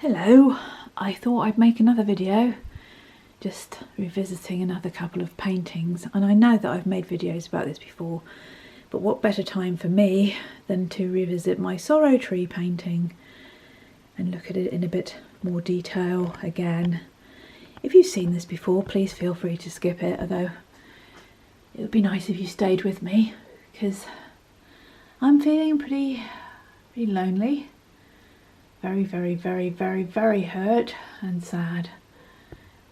Hello, I thought I'd make another video just revisiting another couple of paintings, and I know that I've made videos about this before, but what better time for me than to revisit my sorrow tree painting and look at it in a bit more detail again. If you've seen this before, please feel free to skip it, although it would be nice if you stayed with me because I'm feeling pretty lonely. Very, very, very, very, very hurt and sad,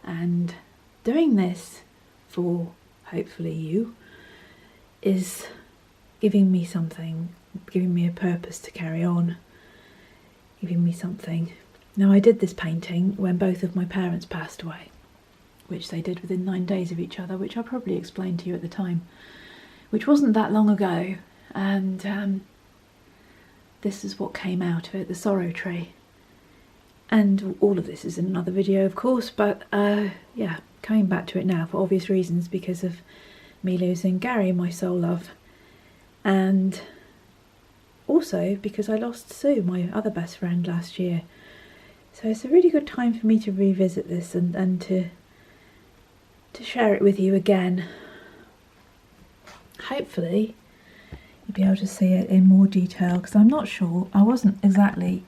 and doing this for hopefully you is giving me something, giving me a purpose to carry on, giving me something. Now, I did this painting when both of my parents passed away, which they did within 9 days of each other, which I probably explained to you at the time, which wasn't that long ago, and this is what came out of it, the sorrow tree. And all of this is in another video, of course, but yeah, coming back to it now for obvious reasons, because of me losing Gary, my soul love, and also because I lost Sue, my other best friend, last year. So it's a really good time for me to revisit this and to share it with you again. Hopefully you'll be able to see it in more detail, because I'm not sure, I wasn't exactly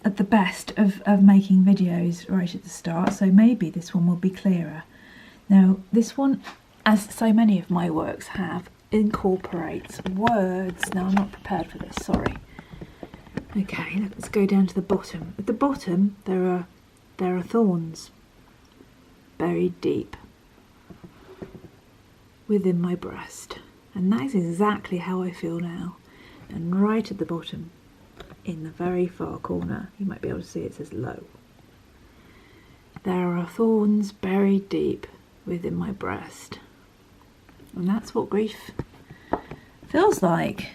at the best of making videos right at the start, so maybe this one will be clearer. Now, this one, as so many of my works have, incorporates words. Now, I'm not prepared for this, sorry. Okay, let's go down to the bottom. At the bottom there are thorns buried deep within my breast. And that is exactly how I feel now. And right at the bottom, in the very far corner, you might be able to see it says low. There are thorns buried deep within my breast. And that's what grief feels like.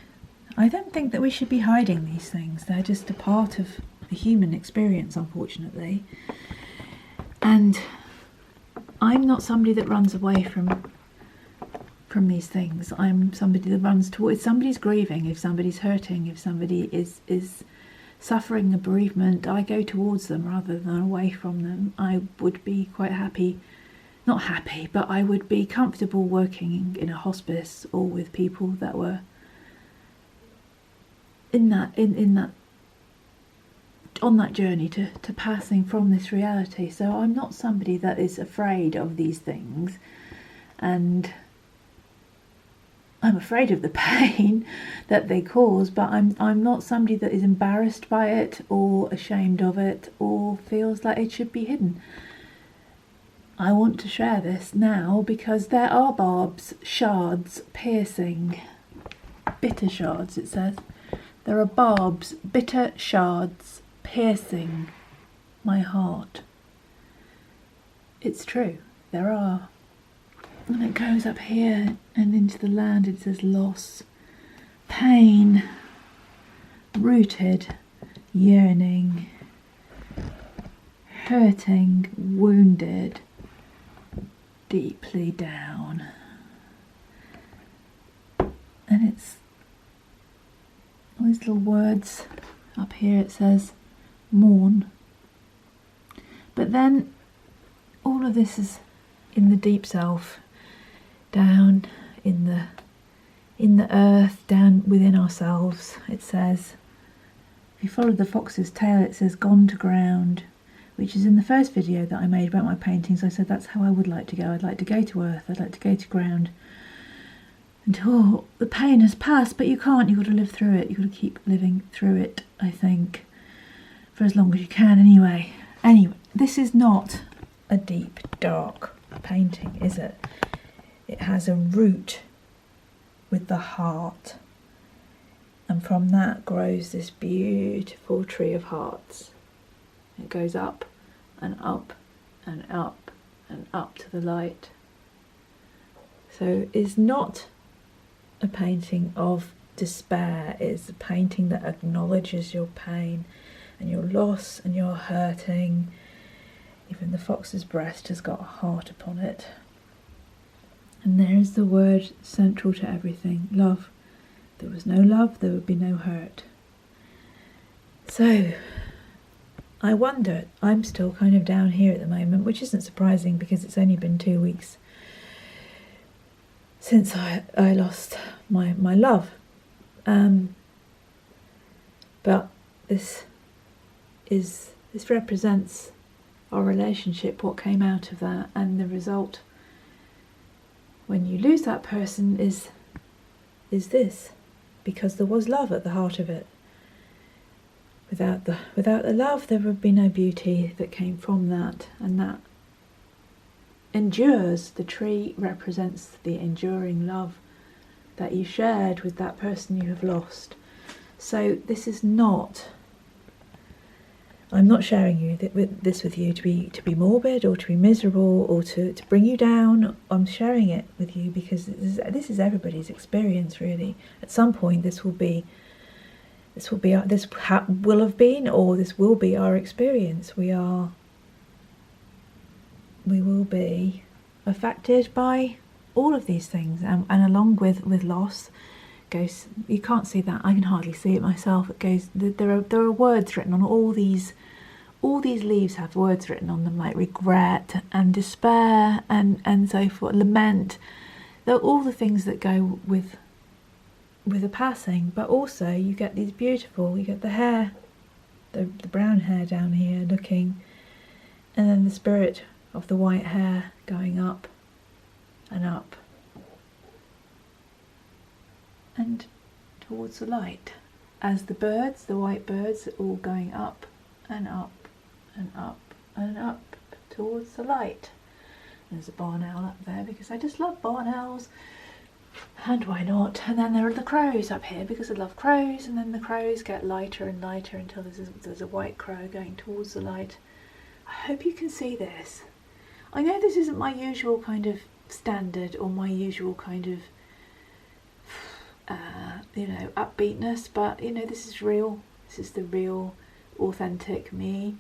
I don't think that we should be hiding these things. They're just a part of the human experience, unfortunately. And I'm not somebody that runs away from these things. I'm somebody that runs towards. If somebody's grieving, if somebody's hurting, if somebody is suffering a bereavement, I go towards them rather than away from them. I would be quite happy, not happy, but I would be comfortable working in a hospice or with people that were in that on that journey to passing from this reality. So I'm not somebody that is afraid of these things, and I'm afraid of the pain that they cause, but I'm not somebody that is embarrassed by it or ashamed of it or feels like it should be hidden. I want to share this now because there are barbs, shards, piercing, bitter shards, it says. There are barbs, bitter shards, piercing my heart. It's true, there are. And it goes up here and into the land. It says loss, pain, rooted, yearning, hurting, wounded, deeply down. And it's all these little words up here. It says mourn. But then all of this is in the deep self, down in the earth, down within ourselves. It says, if you follow the fox's tail, it says gone to ground, which is in the first video that I made about my paintings. I said that's how I would like to go. I'd like to go to earth, I'd like to go to ground until the pain has passed, but you can't, you've got to live through it. You've got to keep living through it, I think, for as long as you can anyway. Anyway, this is not a deep, dark painting, is it? It has a root with the heart, and from that grows this beautiful tree of hearts. It goes up and up and up and up to the light. So it's not a painting of despair. It's a painting that acknowledges your pain and your loss and your hurting. Even the fox's breast has got a heart upon it. And there is the word central to everything, love. If there was no love, there would be no hurt. So I wonder, I'm still kind of down here at the moment, which isn't surprising because it's only been 2 weeks since I lost my love. But this represents our relationship, what came out of that, and the result when you lose that person is this, because there was love at the heart of it. Without the love, there would be no beauty that came from that, and that endures. The tree represents the enduring love that you shared with that person you have lost. So this is not, I'm not sharing this with you to be morbid or to be miserable or to bring you down. I'm sharing it with you because this is everybody's experience, really. At some point this will have been, or this will be our experience. We will be affected by all of these things, and along with loss goes, you can't see that, I can hardly see it myself, it goes, there are words written on all these leaves, have words written on them like regret and despair and so forth, lament. They're all the things that go with a passing. But also you get these beautiful, you get the hair, the brown hair down here looking, and then the spirit of the white hair going up and up and towards the light, as the birds, the white birds, are all going up and up and up and up towards the light. There's a barn owl up there because I just love barn owls, and why not? And then there are the crows up here because I love crows, and then the crows get lighter and lighter until there's a white crow going towards the light. I hope you can see this. I know this isn't my usual kind of standard or my usual kind of upbeatness, but this is real. This is the real authentic me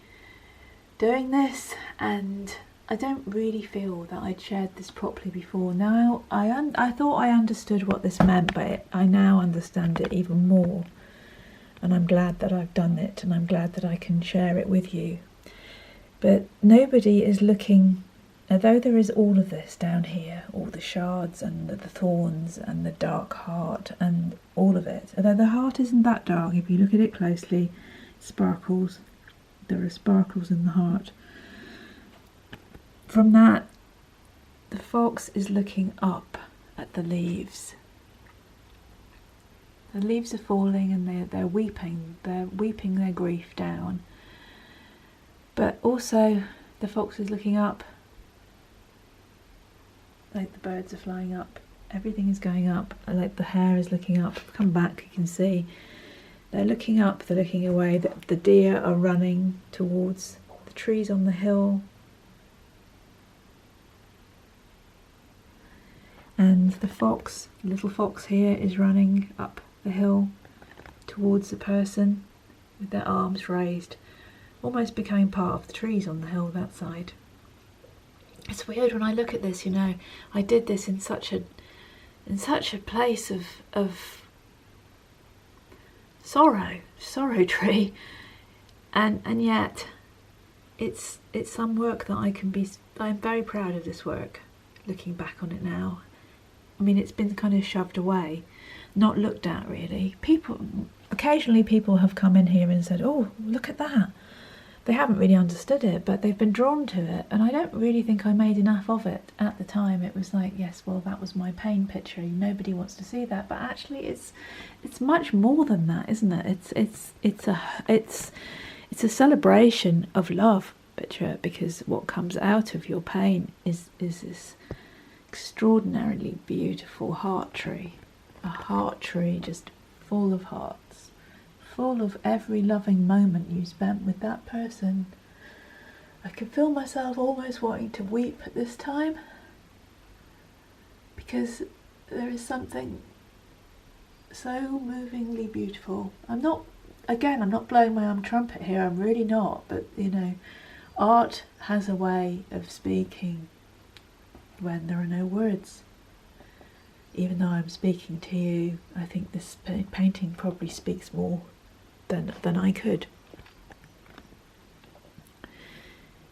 doing this, and I don't really feel that I'd shared this properly before. Now I thought I understood what this meant, but I now understand it even more, and I'm glad that I've done it, and I'm glad that I can share it with you. But nobody is looking, although there is all of this down here, all the shards and the thorns and the dark heart and all of it, although the heart isn't that dark, if you look at it closely, it sparkles. There are sparkles in the heart. From that, the fox is looking up at the leaves. The leaves are falling and they're weeping their grief down. But also the fox is looking up, like the birds are flying up, everything is going up, like the hare is looking up. Come back, you can see they're looking up, they're looking away, the deer are running towards the trees on the hill, and the fox, the little fox here, is running up the hill towards the person with their arms raised, almost becoming part of the trees on the hill that side. It's weird when I look at this, I did this in such a place of sorrow tree, and yet it's some work that I'm very proud of this work, looking back on it now. I mean, it's been kind of shoved away, not looked at really. Occasionally people have come in here and said, oh, look at that. They haven't really understood it, but they've been drawn to it, and I don't really think I made enough of it at the time. It was like, yes, well, that was my pain picture, nobody wants to see that, but actually it's much more than that, isn't it? It's a celebration of love picture, because what comes out of your pain is this extraordinarily beautiful heart tree, a heart tree just full of hearts, full of every loving moment you spent with that person. I can feel myself almost wanting to weep at this time, because there is something so movingly beautiful. I'm not blowing my own trumpet here, I'm really not, but art has a way of speaking when there are no words. Even though I'm speaking to you, I think this painting probably speaks more than I could.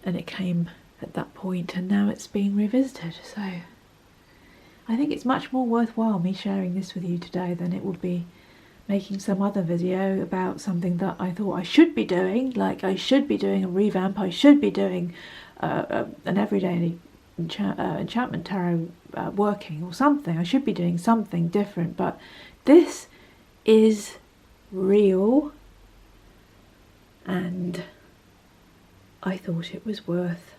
and it came at that point, and now it's being revisited. So I think it's much more worthwhile me sharing this with you today than it would be making some other video about something that I thought I should be doing, like I should be doing a revamp, I should be doing an everyday enchantment tarot working or something. I should be doing something different, but this is real, and I thought it was worth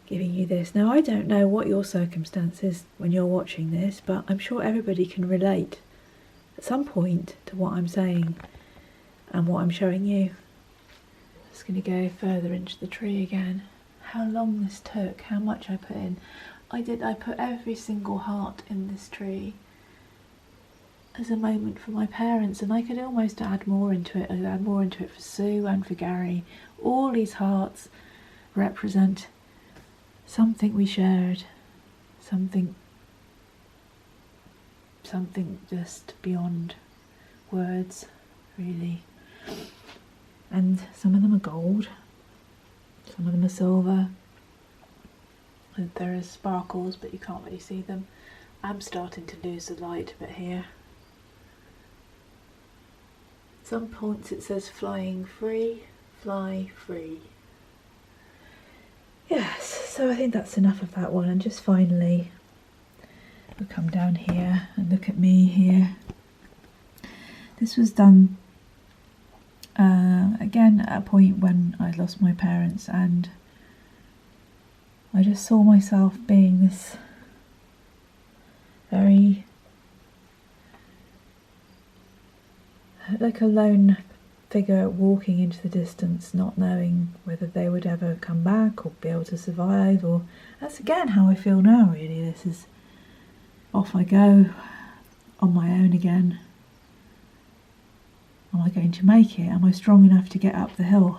giving you this. Now, I don't know what your circumstances when you're watching this, but I'm sure everybody can relate at some point to what I'm saying and what I'm showing you. I'm just going to go further into the tree again. How long this took, how much I put in. I put every single heart in this tree as a moment for my parents, and I could almost add more into it. I'd add more into it for Sue and for Gary. All these hearts represent something we shared, something just beyond words, really. And some of them are gold, some of them are silver. There are sparkles, but you can't really see them. I'm starting to lose the light a bit here. At some points it says flying free, fly free. Yes, so I think that's enough of that one. And just finally, we'll come down here and look at me here. This was done again at a point when I'd lost my parents, and I just saw myself being this very, like a lone figure walking into the distance, not knowing whether they would ever come back or be able to survive. Or that's again how I feel now, really. This is, off I go on my own again. Am I going to make it? Am I strong enough to get up the hill?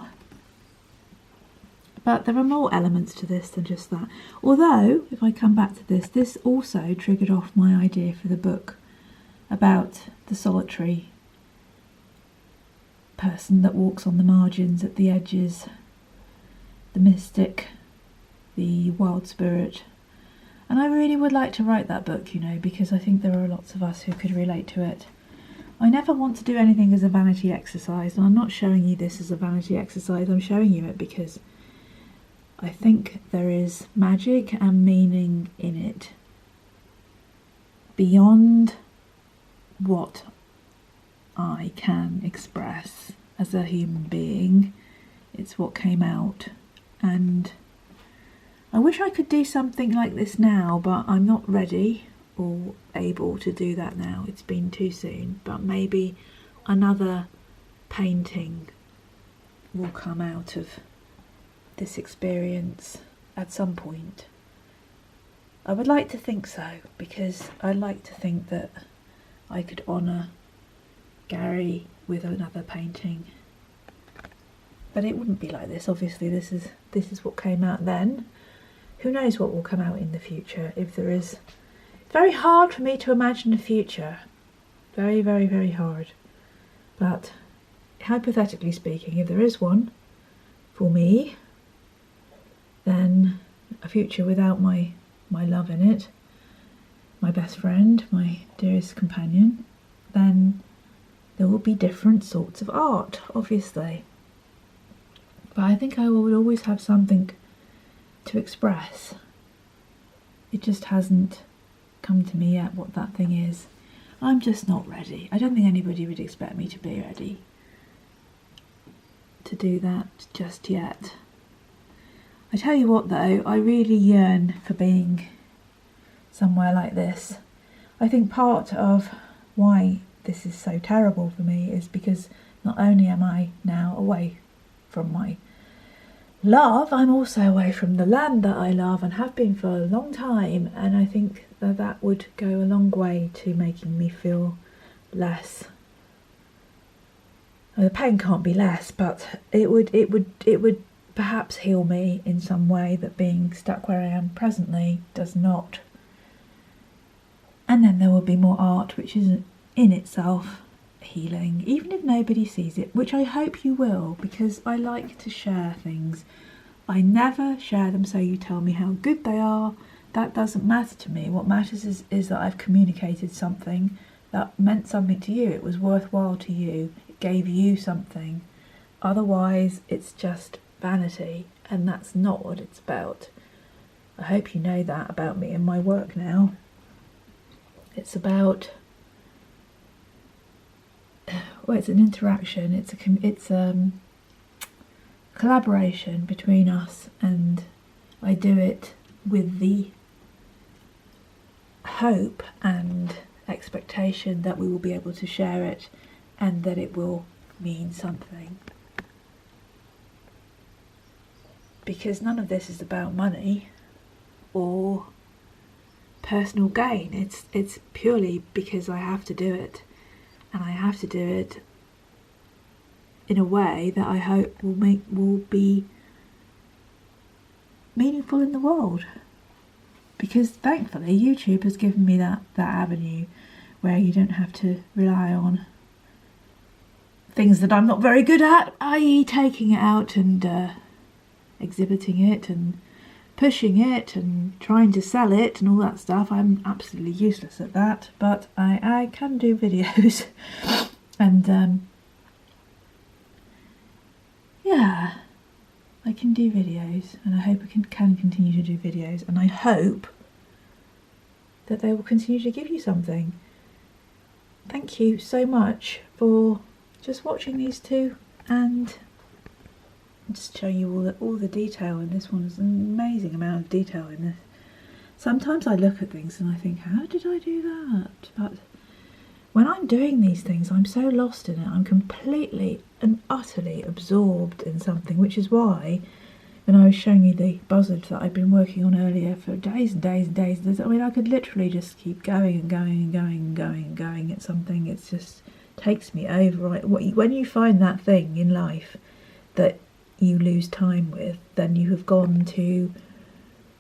But there are more elements to this than just that. Although, if I come back to this, this also triggered off my idea for the book about the solitary person that walks on the margins, at the edges, the mystic, the wild spirit. And I really would like to write that book, you know, because I think there are lots of us who could relate to it. I never want to do anything as a vanity exercise, and I'm not showing you this as a vanity exercise. I'm showing you it because I think there is magic and meaning in it beyond what I can express as a human being. It's what came out, and I wish I could do something like this now, but I'm not ready or able to do that now. It's been too soon, but maybe another painting will come out of this experience at some point. I would like to think so, because I like to think that I could honour Gary with another painting. But it wouldn't be like this, obviously. This is what came out then. Who knows what will come out in the future, if there is. It's very hard for me to imagine the future. Very, very, very hard. But hypothetically speaking, if there is one for me, then a future without my love in it, my best friend, my dearest companion, then there will be different sorts of art, obviously. But I think I would always have something to express. It just hasn't come to me yet what that thing is. I'm just not ready. I don't think anybody would expect me to be ready to do that just yet. I tell you what though, I really yearn for being somewhere like this. I think part of why this is so terrible for me is because not only am I now away from my love, I'm also away from the land that I love and have been for a long time, and I think that would go a long way to making me feel less. The pain can't be less, but it would perhaps heal me in some way that being stuck where I am presently does not. And then there will be more art, which is in itself healing, even if nobody sees it, which I hope you will, because I like to share things. I never share them so you tell me how good they are. That doesn't matter to me. What matters is that I've communicated something that meant something to you. It was worthwhile to you. It gave you something. Otherwise, it's just vanity, and that's not what it's about. I hope you know that about me and my work now. It's about, well, it's an interaction. It's a collaboration between us, and I do it with the hope and expectation that we will be able to share it and that it will mean something. Because none of this is about money or personal gain. It's purely because I have to do it, and I have to do it in a way that I hope will be meaningful in the world. Because thankfully YouTube has given me that avenue where you don't have to rely on things that I'm not very good at, i.e. taking it out and exhibiting it and pushing it and trying to sell it and all that stuff. I'm absolutely useless at that, but I can do videos and yeah, I can do videos, and I hope I can continue to do videos, and I hope that they will continue to give you something. Thank you so much for just watching these two, and just show you all the detail in this one. There's an amazing amount of detail in this. Sometimes I look at things and I think, how did I do that? But when I'm doing these things, I'm so lost in it. I'm completely and utterly absorbed in something, which is why when I was showing you the buzzard that I'd been working on earlier for days and days and days, I mean, I could literally just keep going and going and going and going and going at something. It just takes me over. Right? When you find that thing in life that you lose time with, then you have gone to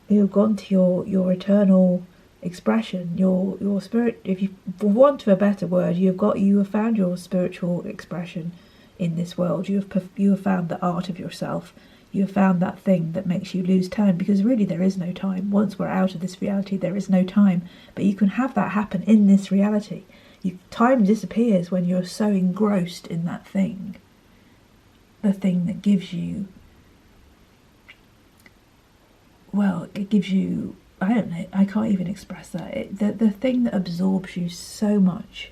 your eternal expression, your spirit. If you, for want of a better word, you have found your spiritual expression in this world. You have found the art of yourself. You have found that thing that makes you lose time, because really there is no time. Once we're out of this reality, there is no time. But you can have that happen in this reality. Time disappears when you're so engrossed in that thing. The thing that gives you, well, it gives you, I don't know, I can't even express that. The thing that absorbs you so much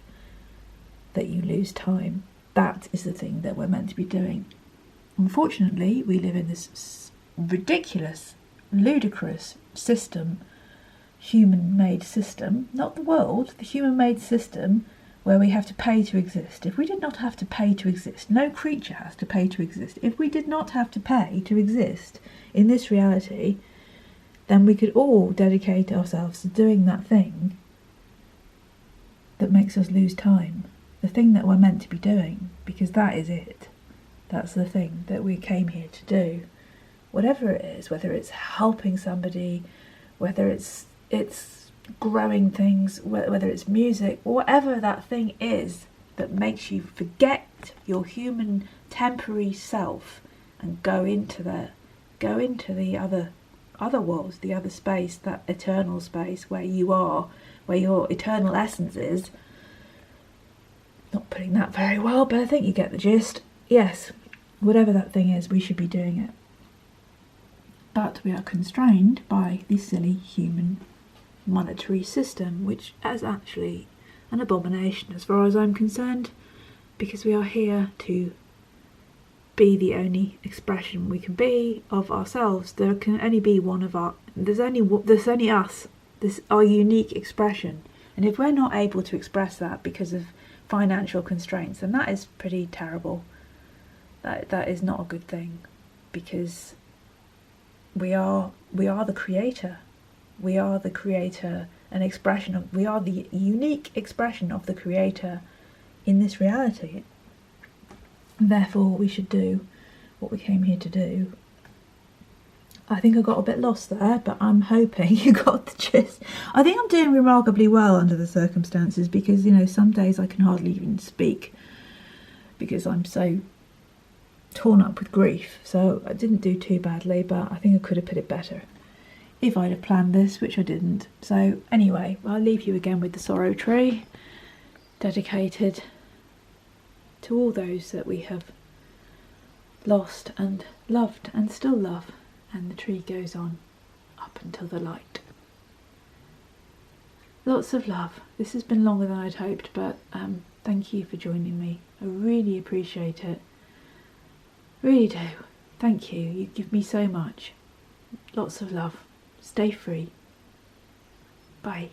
that you lose time, that is the thing that we're meant to be doing. Unfortunately, we live in this ridiculous, ludicrous system, human-made system, not the world, the human-made system, where we have to pay to exist. If we did not have to pay to exist, no creature has to pay to exist. If we did not have to pay to exist in this reality, then we could all dedicate ourselves to doing that thing that makes us lose time. The thing that we're meant to be doing, because that is it. That's the thing that we came here to do. Whatever it is, whether it's helping somebody, whether it's growing things, whether it's music, whatever that thing is that makes you forget your human temporary self and go into the other worlds, the other space, that eternal space where you are, where your eternal essence is. Not putting that very well, but I think you get the gist. Yes, whatever that thing is, we should be doing it. But we are constrained by the silly human monetary system, which is actually an abomination as far as I'm concerned, because we are here to be the only expression we can be of ourselves. There can only be one of our, there's only us, this our unique expression, and if we're not able to express that because of financial constraints, then that is pretty terrible. That is not a good thing, because we are the creator. We are the creator, an expression of, we are the unique expression of the creator in this reality. Therefore, we should do what we came here to do. I think I got a bit lost there, but I'm hoping you got the gist. I think I'm doing remarkably well under the circumstances, because, you know, some days I can hardly even speak because I'm so torn up with grief. So I didn't do too badly, but I think I could have put it better if I'd have planned this, which I didn't. So anyway, I'll leave you again with the sorrow tree, dedicated to all those that we have lost and loved and still love. And the tree goes on up until the light. Lots of love. This has been longer than I'd hoped, but thank you for joining me. I really appreciate it. Really do. Thank you. You give me so much. Lots of love. Stay free. Bye.